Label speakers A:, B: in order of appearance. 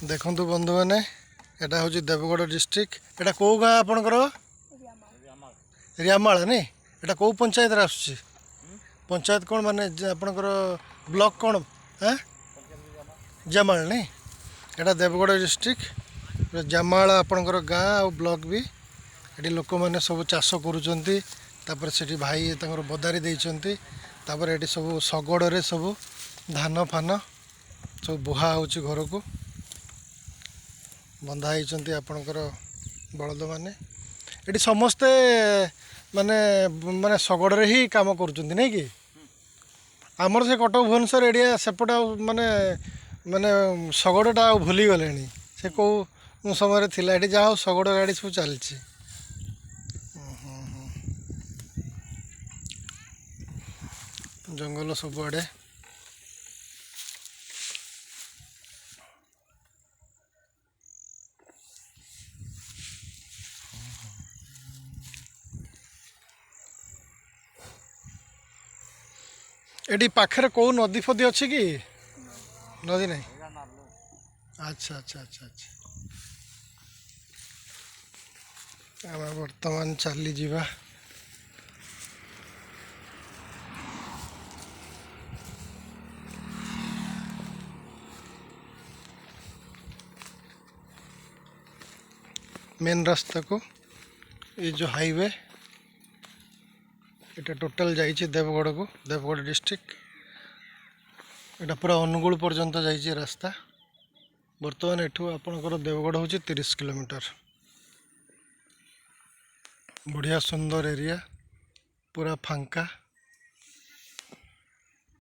A: देखु बंधु मैंने एटा हूँ देवगढ़ डिस्ट्रिक्ट एटा कौ गाँ आपणकर रियामाल नहीं एटा कौ पंचायत आसूँ पंचायत कौन माने आपणकर ब्लॉक कौन हाँ जमाल नहीं एटा देवगढ़ डिस्ट्रिक्ट जमाल आपणकर गाँ आ ब्लॉक भी ये लोक मैंने सब चाष कर भाई बदारी देती ये सब शगड़े सब धान फान सब बुहा हो घर को बंधा होती आपणकर बलद मैंने ये समस्ते माने माने शगड़े ही काम कर नहीं कि आमर से कटक भुवनेश्वर एरिया सेपटे माने माने शगड़टा भूली गले से कौ समय थिला ये जहाँ शगड़ गाड़ी सब चलती जंगल सबुआड़े एटी पाखे कौ नदी फदी अच्छी कि नदी नहीं अच्छा अच्छा अच्छा अच्छा आम बर्तमान चली जावा मेन रास्ता को ये जो हाईवे এটা টোটাল যাইছে দেবগড় দেবগড় ডিস্ট্রিক্ট এটা পুরা অনুগুল পর্যন্ত যাইছে রাস্তা বর্তমান এঠু আপনার দেবগড় হচ্ছে 30 কিলোমিটার बढ़िया सुंदर एरिया पूरा फांका